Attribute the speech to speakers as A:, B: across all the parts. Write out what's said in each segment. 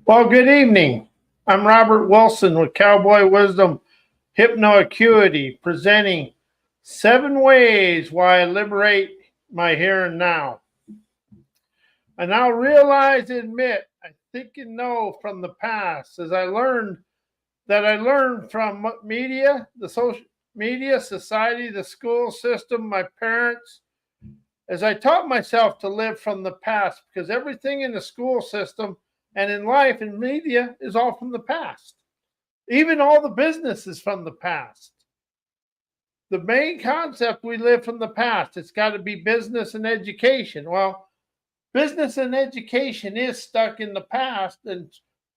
A: Well, good evening. I'm Robert Wilson with Cowboy Wisdom Hypnoacuity, presenting 7 ways why I liberate my here and now. I now realize and admit I think and know from the past as I learned from media, the social media, society, the school system, my parents, as I taught myself to live from the past, because everything in the school system and in life and media is all from the past. Even all the business is from the past. The main concept, we live from the past. It's got to be business and education. Well, business and education is stuck in the past and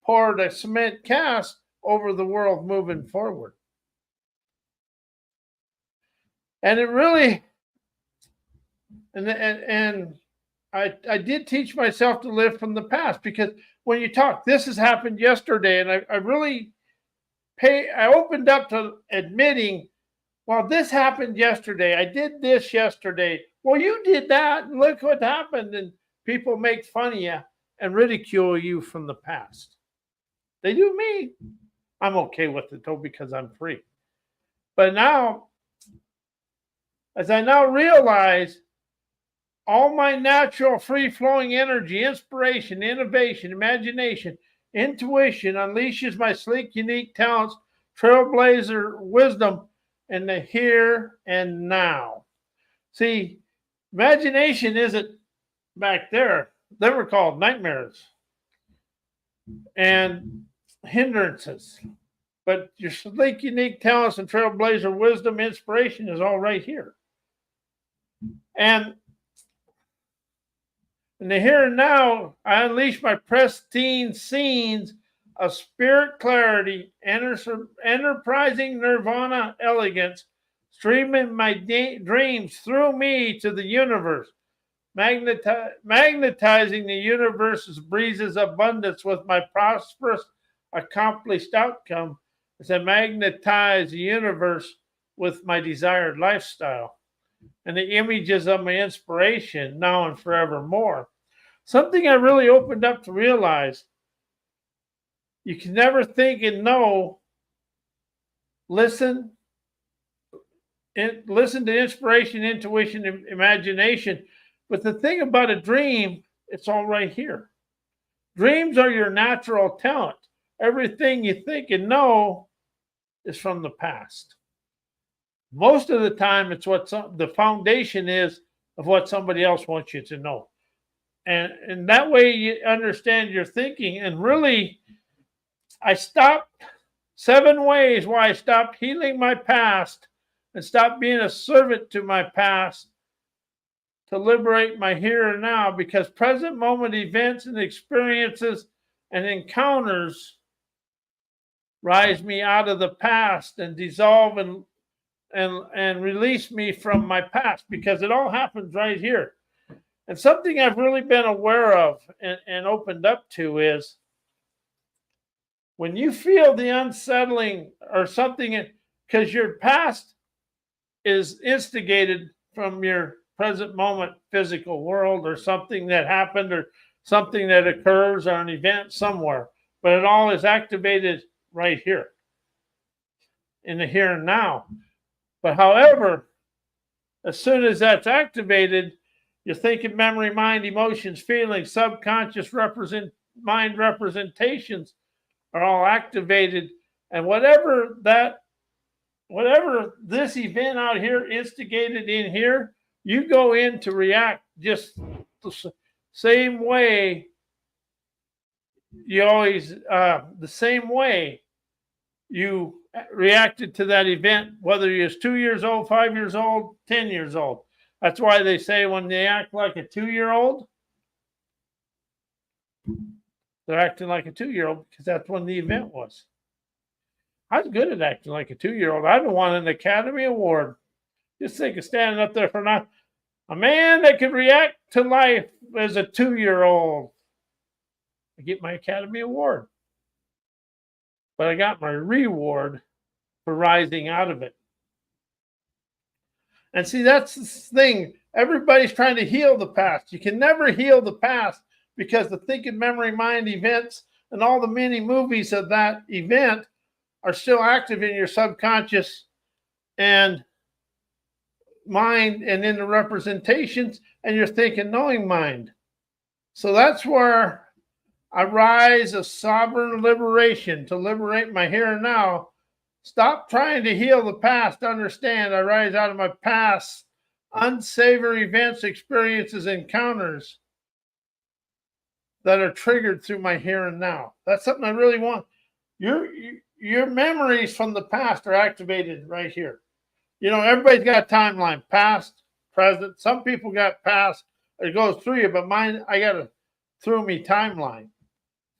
A: poured a cement cast over the world moving forward. And it really, and I did teach myself to live from the past, because when you talk, this has happened yesterday, and I really I opened up to admitting, well, this happened yesterday. I did this yesterday. Well, you did that, and look what happened. And people make fun of you and ridicule you from the past. They do me. I'm okay with it though, because I'm free. But now, as I now realize, all my natural free-flowing energy, inspiration, innovation, imagination, intuition unleashes my sleek, unique talents, trailblazer wisdom in the here and now. See, imagination isn't back there. They were called nightmares and hindrances. But your sleek, unique talents and trailblazer wisdom, inspiration is all right here. And in the here and now, I unleash my pristine scenes of spirit clarity, enterprising nirvana elegance, streaming my dreams through me to the universe, magnetizing the universe's breezes abundance with my prosperous, accomplished outcome as I magnetize the universe with my desired lifestyle and the images of my inspiration now and forevermore. Something I really opened up to realize: you can never think and know. Listen to inspiration, intuition, imagination. But the thing about a dream, it's all right here. Dreams are your natural talent. Everything you think and know is from the past. Most of the time, it's what the foundation is of what somebody else wants you to know. And that way you understand your thinking. And really, I stopped 7 ways why I stopped healing my past and stopped being a servant to my past to liberate my here and now, because present moment events and experiences and encounters rise me out of the past and dissolve and release me from my past, because it all happens right here. And something I've really been aware of and opened up to is, when you feel the unsettling or something, because your past is instigated from your present moment physical world, or something that happened, or something that occurs, or an event somewhere, but it all is activated right here in the here and now. But however, as soon as that's activated, your thinking, memory, mind, emotions, feelings, subconscious mind representations are all activated. And whatever this event out here instigated in here, you go in to react just the same way. You always, the same way you reacted to that event, whether you're 2 years old, 5 years old, 10 years old. That's why they say when they act like a 2-year-old, they're acting like a 2-year-old, because that's when the event was. I was good at acting like a 2-year-old. I'd have won an Academy Award. Just think of standing up there for a man that could react to life as a 2-year-old. I get my Academy Award. But I got my reward for rising out of it. And see, that's the thing. Everybody's trying to heal the past. You can never heal the past, because the thinking, memory, mind events and all the mini movies of that event are still active in your subconscious and mind and in the representations and your thinking knowing mind. So that's where I rise of sovereign liberation to liberate my here and now. Stop trying to heal the past. Understand, I rise out of my past unsavory events, experiences, encounters that are triggered through my here and now. That's something I really want. Your memories from the past are activated right here. You know, everybody's got a timeline, past, present. Some people got past, it goes through you, but mine, I got a through me timeline.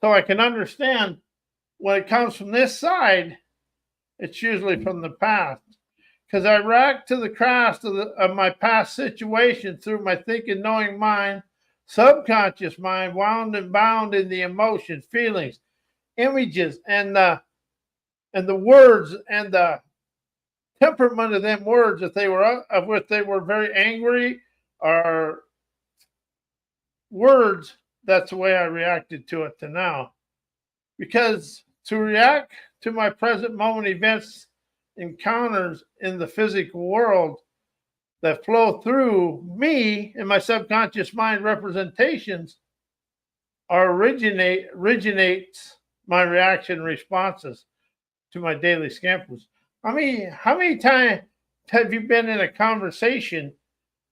A: So I can understand when it comes from this side, it's usually from the past. Because I react to the craft of my past situation through my thinking, knowing mind, subconscious mind, wound and bound in the emotions, feelings, images, and the words and the temperament of them words. If they were very angry or words, that's the way I reacted to it to now. Because to react to my present moment events, encounters in the physical world that flow through me and my subconscious mind representations originates my reaction responses to my daily scampers. I mean, how many times have you been in a conversation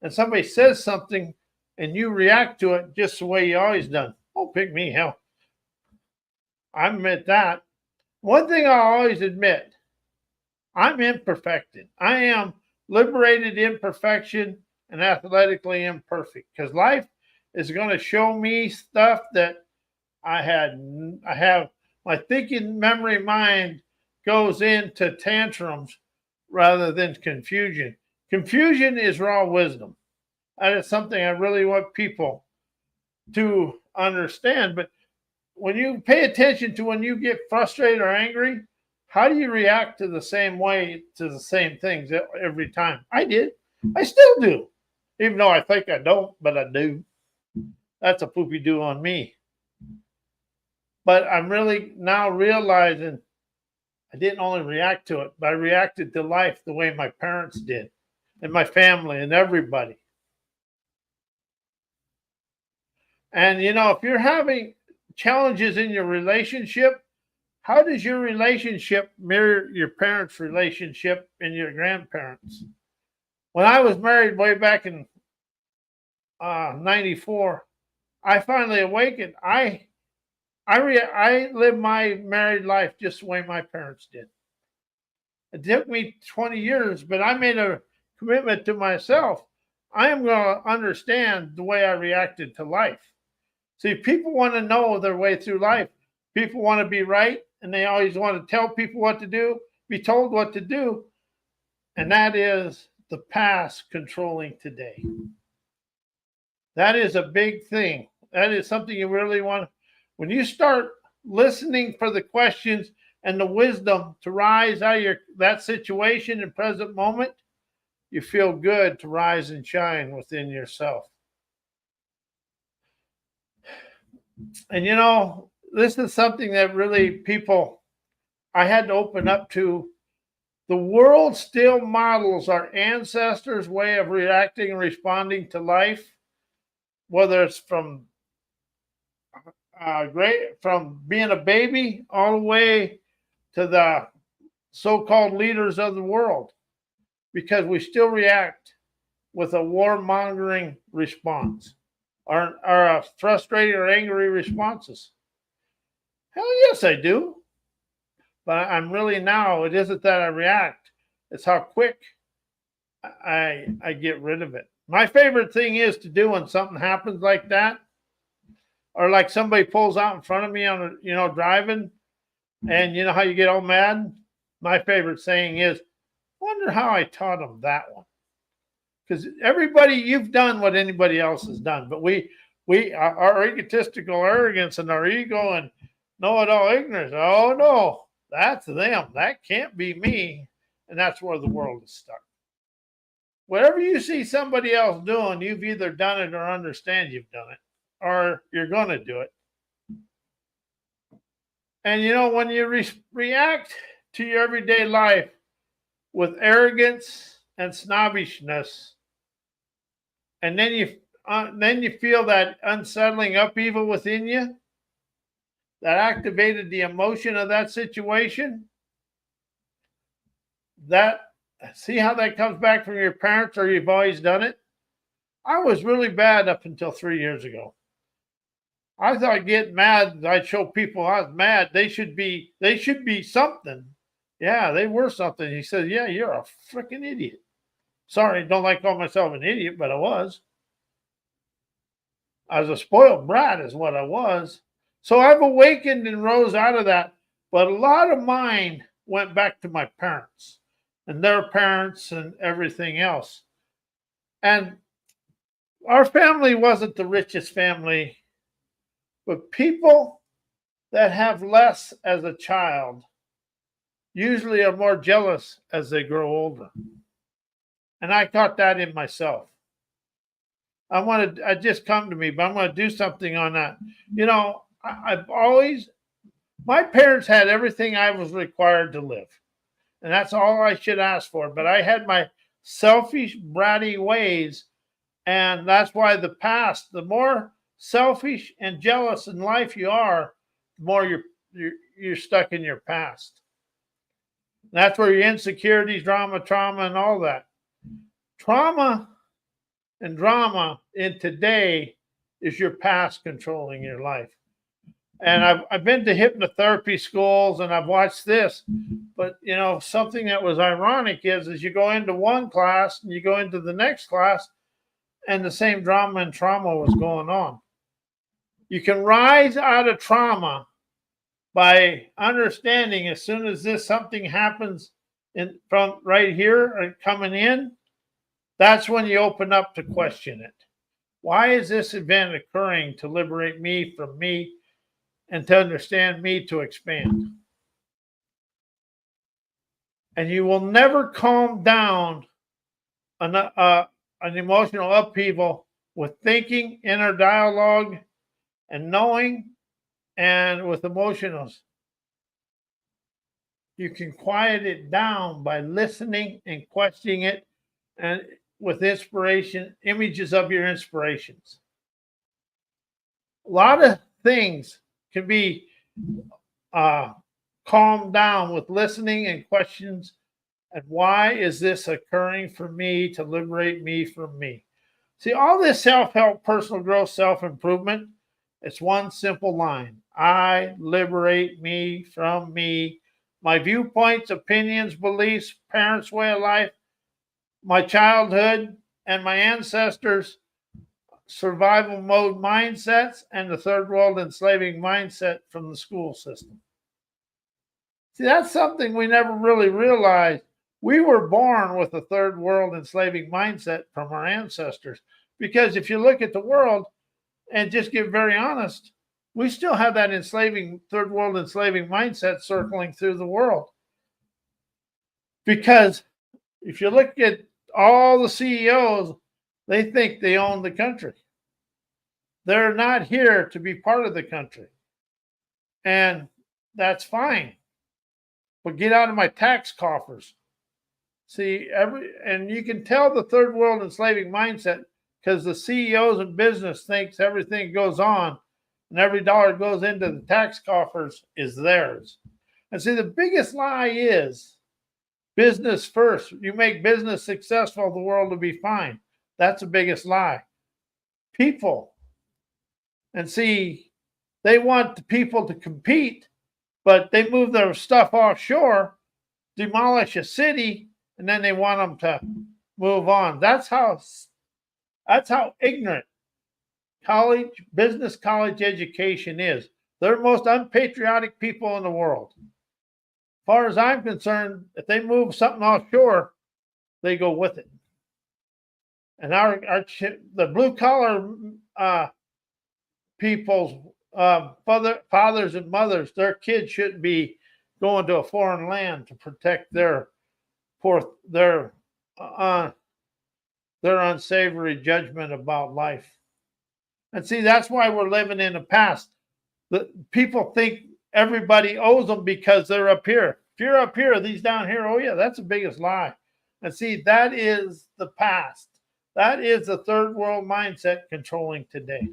A: and somebody says something and you react to it just the way you always done? Oh, pick me, hell. I admit that. One thing I always admit, I'm imperfected. I am liberated imperfection and athletically imperfect because life is going to show me stuff that I have my thinking memory mind goes into tantrums rather than confusion. Confusion is raw wisdom. That is something I really want people to understand. But when you pay attention to when you get frustrated or angry, how do you react to the same way to the same things every time? I did. I still do. Even though I think I don't, but I do. That's a poopy do on me. But I'm really now realizing I didn't only react to it, but I reacted to life the way my parents did and my family and everybody. And, you know, if you're having challenges in your relationship, how does your relationship mirror your parents' relationship and your grandparents? When I was married way back in 94, I finally awakened. I lived my married life just the way my parents did. It took me 20 years, but I made a commitment to myself. I am going to understand the way I reacted to life. See, people want to know their way through life. People want to be right, and they always want to tell people what to do, be told what to do. And that is the past controlling today. That is a big thing. That is something you really want. When you start listening for the questions and the wisdom to rise out of that situation in present moment, you feel good to rise and shine within yourself. And you know, this is something that really I had to open up to. The world still models our ancestors' way of reacting and responding to life, whether it's from being a baby all the way to the so-called leaders of the world, because we still react with a warmongering response or a frustrated or angry responses. Hell yes, I do. But I'm really now, it isn't that I react, it's how quick I get rid of it. My favorite thing is to do when something happens like that, or like somebody pulls out in front of me on driving, and you know how you get all mad? My favorite saying is, wonder how I taught them that one. Because everybody, you've done what anybody else has done, but our egotistical arrogance and our ego and know-it-all ignorance, oh no, that's them. That can't be me. And that's where the world is stuck. Whatever you see somebody else doing, you've either done it or understand you've done it, or you're going to do it. And when you react to your everyday life with arrogance and snobbishness, and then you feel that unsettling upheaval within you that activated the emotion of that situation, that see how that comes back from your parents, or you've always done it. I was really bad up until 3 years ago. I thought getting mad, I'd show people I was mad. They should be something. Yeah, they were something. He said, yeah, you're a freaking idiot. Sorry, don't like calling myself an idiot, but I was. I was a spoiled brat is what I was. So I've awakened and rose out of that. But a lot of mine went back to my parents and their parents and everything else. And our family wasn't the richest family, but people that have less as a child usually are more jealous as they grow older. And I caught that in myself. I just come to me, but I'm going to do something on that. I've always, my parents had everything I was required to live. And that's all I should ask for. But I had my selfish, bratty ways. And that's why the more selfish and jealous in life you are, the more you're stuck in your past. That's where your insecurities, trauma, and all that. Trauma and drama in today is your past controlling your life. And I've been to hypnotherapy schools and I've watched this, but something that was ironic is you go into one class and you go into the next class and the same drama and trauma was going on. You can rise out of trauma by understanding as soon as something happens from right here and coming in, that's when you open up to question it. Why is this event occurring to liberate me from me and to understand me to expand? And you will never calm down an emotional upheaval with thinking, inner dialogue, and knowing, and with emotionals. You can quiet it down by listening and questioning it, and with inspiration, images of your inspirations. A lot of things can be calmed down with listening and questions. And why is this occurring for me to liberate me from me? See, all this self-help, personal growth, self-improvement, it's one simple line. I liberate me from me. My viewpoints, opinions, beliefs, parents' way of life, my childhood, and my ancestors' survival mode mindsets, and the third world enslaving mindset from the school system. See, that's something we never really realized. We were born with a third world enslaving mindset from our ancestors. Because if you look at the world and just get very honest, we still have that third world enslaving mindset circling through the world. Because if you look at all the CEOs, they think they own the country. They're not here to be part of the country. And that's fine. But get out of my tax coffers. See, and you can tell the third world enslaving mindset because the CEOs in business thinks everything goes on and every dollar goes into the tax coffers is theirs. And see, the biggest lie is business first. You make business successful, the world will be fine. That's the biggest lie. People. And see, they want the people to compete, but they move their stuff offshore, demolish a city, and then they want them to move on. That's how ignorant business college education is. They're the most unpatriotic people in the world. As far as I'm concerned, if they move something offshore, they go with it. And the blue collar people's fathers and mothers, their kids shouldn't be going to a foreign land to protect their unsavory judgment about life. And see, that's why we're living in the past. The people think everybody owes them because they're up here. If you're up here, these down here, oh yeah, that's the biggest lie. And see, that is the past. That is the third world mindset controlling today.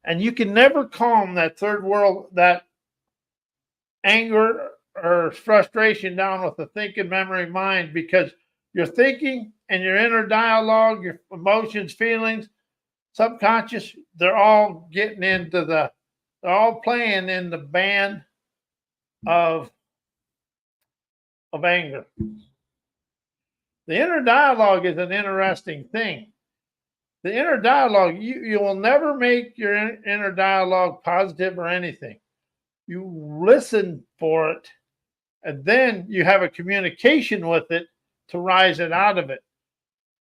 A: And you can never calm that third world, that anger or frustration down with the thinking memory mind, because your thinking and your inner dialogue, your emotions, feelings, subconscious, they're all getting into they're all playing in the band of anger. The inner dialogue is an interesting thing. The inner dialogue, you will never make your inner dialogue positive or anything. You listen for it, and then you have a communication with it to rise it out of it.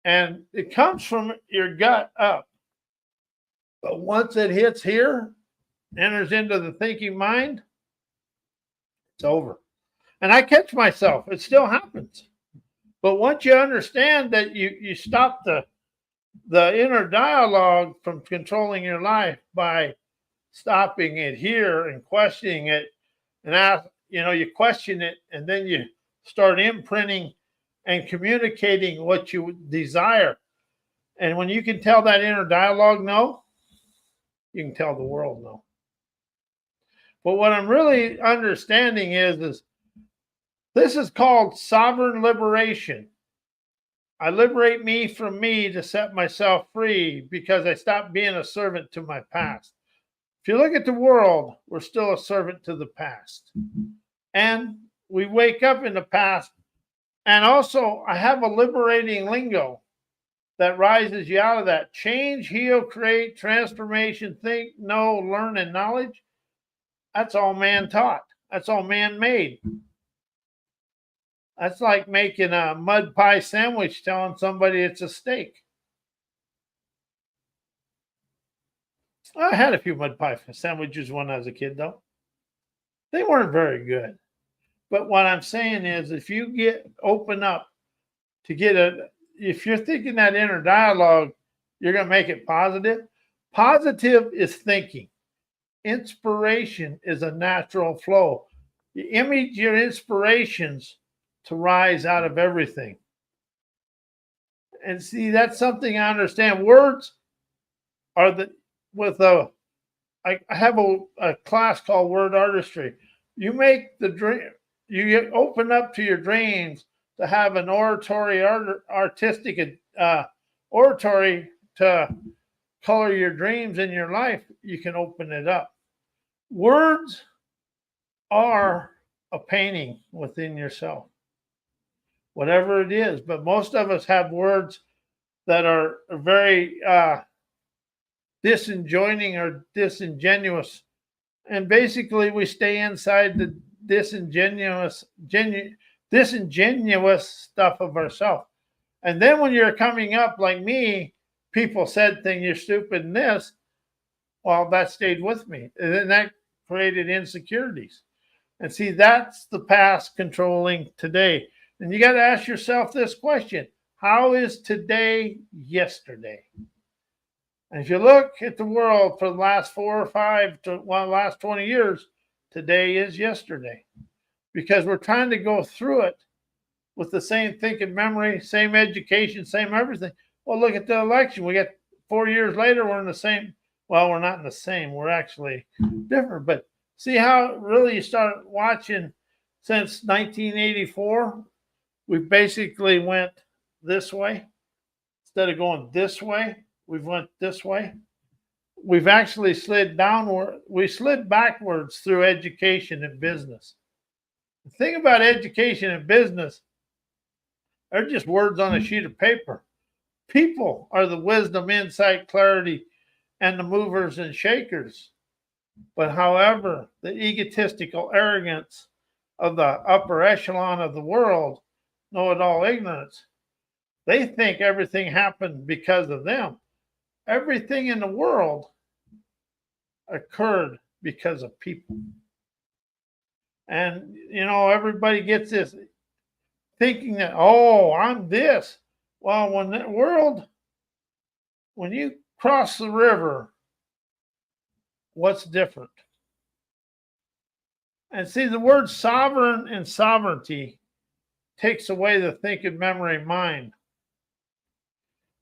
A: And it comes from your gut up. But once it hits here, enters into the thinking mind, it's over. And I catch myself. It still happens. But once you understand that you stop the inner dialogue from controlling your life by stopping it here and questioning it, and you question it, and then you start imprinting and communicating what you desire. And when you can tell that inner dialogue no, you can tell the world no. But what I'm really understanding is this is called sovereign liberation. I liberate me from me to set myself free because I stopped being a servant to my past. If you look at the world, we're still a servant to the past. And we wake up in the past. And also, I have a liberating lingo that rises you out of that. Change, heal, create, transformation, think, know, learn, and knowledge. That's all man taught. That's all man made. That's like making a mud pie sandwich, telling somebody it's a steak. I had a few mud pie sandwiches when I was a kid, though. They weren't very good. But what I'm saying is, if you open up to if you're thinking that inner dialogue, you're going to make it positive. Positive is thinking. Inspiration is a natural flow. You image your inspirations to rise out of everything. And see, that's something I understand. Words are I have a class called Word Artistry. You make the dream, you open up to your dreams to have an artistic oratory to color your dreams in your life. You can open it up. Words are a painting within yourself, whatever it is. But most of us have words that are very disenjoining or disingenuous. And basically, we stay inside the disingenuous stuff of ourselves. And then when you're coming up like me, people said things, you're stupid and this. Well, that stayed with me. And then that created insecurities. And see, that's the past controlling today. And you got to ask yourself this question: how is today yesterday? And if you look at the world for the last 4 or 5 to last 20 years, today is yesterday. Because we're trying to go through it with the same thinking memory, same education, same everything. Well, look at the election. We got 4 years later, we're in the same. Well, we're not in the same. We're actually different. But see how really you start watching since 1984, we basically went this way. Instead of going this way, we went this way. We've actually slid downward. We slid backwards through education and business. The thing about education and business, they're just words on a sheet of paper. People are the wisdom, insight, clarity, and the movers and shakers. But however, the egotistical arrogance of the upper echelon of the world, know-it-all ignorance, they think everything happened because of them. Everything in the world occurred because of people. And, everybody gets this thinking that, oh, I'm this. Well, when you cross the river, what's different? And see, the word sovereign and sovereignty takes away the thinking memory mind.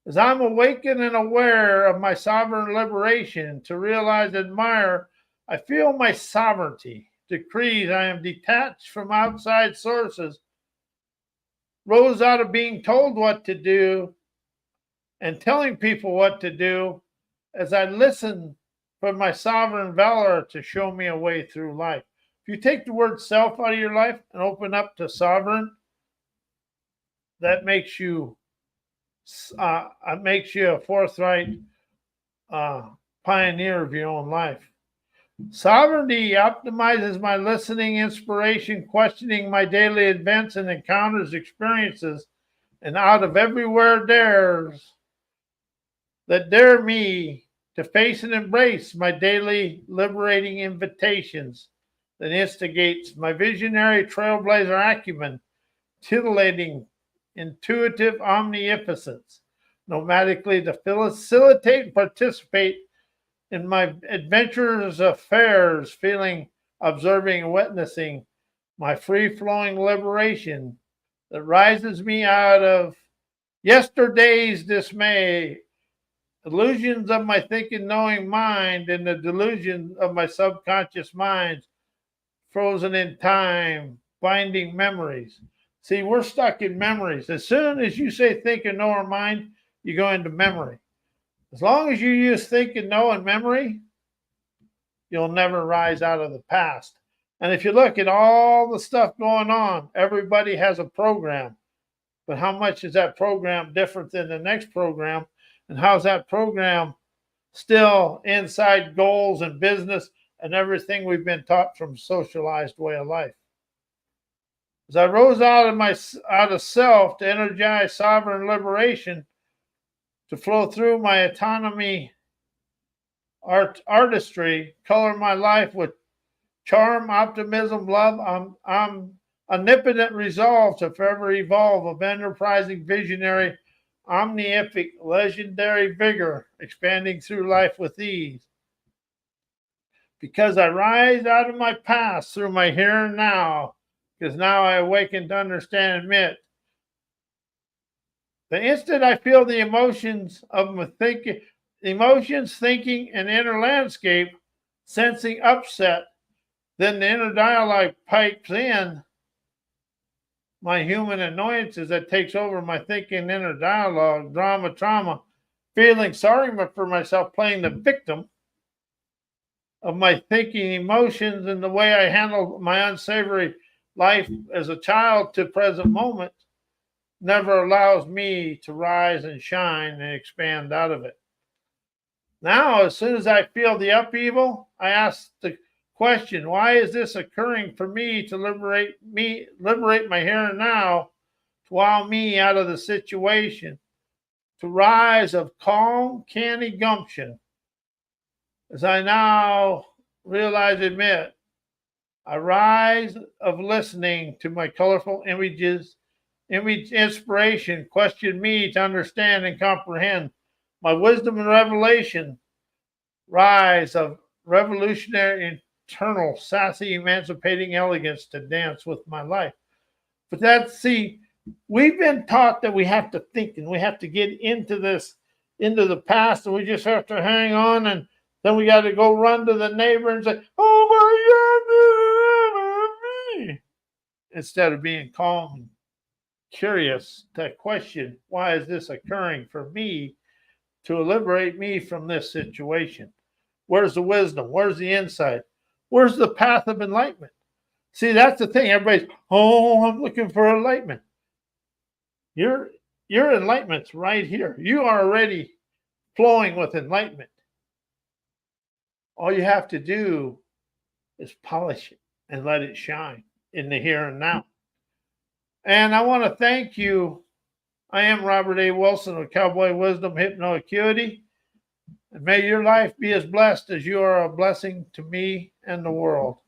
A: As I'm awakened and aware of my sovereign liberation to realize and admire, I feel my sovereignty decrees. I am detached from outside sources, rose out of being told what to do and telling people what to do as I listen for my sovereign valor to show me a way through life. If you take the word self out of your life and open up to sovereign, that makes you a forthright pioneer of your own life. Sovereignty optimizes my listening, inspiration, questioning my daily events and encounters, experiences, and out of everywhere dares that dare me to face and embrace my daily liberating invitations that instigates my visionary trailblazer acumen, titillating intuitive omnificence, nomadically to facilitate and participate in my adventurous affairs, feeling, observing, and witnessing my free-flowing liberation that rises me out of yesterday's dismay, illusions of my thinking, knowing mind, and the delusions of my subconscious mind, frozen in time, binding memories. See, we're stuck in memories. As soon as you say think and know or mind, you go into memory. As long as you use think and know and memory, you'll never rise out of the past. And if you look at all the stuff going on, everybody has a program. But how much is that program different than the next program? And how's that program still inside goals and business and everything we've been taught from socialized way of life? As I rose out of self to energize sovereign liberation, to flow through my autonomy, artistry, color my life with charm, optimism, love, I'm omnipotent resolve to forever evolve of enterprising, visionary, omnific, legendary vigor, expanding through life with ease. Because I rise out of my past through my here and now, because now I awaken to understand and admit. The instant I feel the emotions of my thinking, and inner landscape, sensing upset, then the inner dialogue pipes in my human annoyances that takes over my thinking, inner dialogue, drama, trauma, feeling sorry for myself, playing the victim of my thinking, emotions, and the way I handle my unsavory life as a child to present moment never allows me to rise and shine and expand out of it. Now, as soon as I feel the upheaval, I ask the question, why is this occurring for me to liberate my here and now, to wow me out of the situation, to rise of calm, canny gumption. As I now realize, admit, I rise of listening to my colorful image inspiration, question me to understand and comprehend my wisdom and revelation, rise of revolutionary, eternal, sassy, emancipating elegance to dance with my life. But we've been taught that we have to think and we have to get into the past, and we just have to hang on, and then we got to go run to the neighbor and say, "Oh my God, instead of being calm and curious to question, why is this occurring for me, to liberate me from this situation? Where's the wisdom? Where's the insight? Where's the path of enlightenment?" See, that's the thing. Everybody's, I'm looking for enlightenment. Your enlightenment's right here. You are already flowing with enlightenment. All you have to do is polish it and let it shine in the here and now. And I want to thank you. I am Robert A. Wilson of Cowboy Wisdom Hypno Acuity. And may your life be as blessed as you are a blessing to me and the world.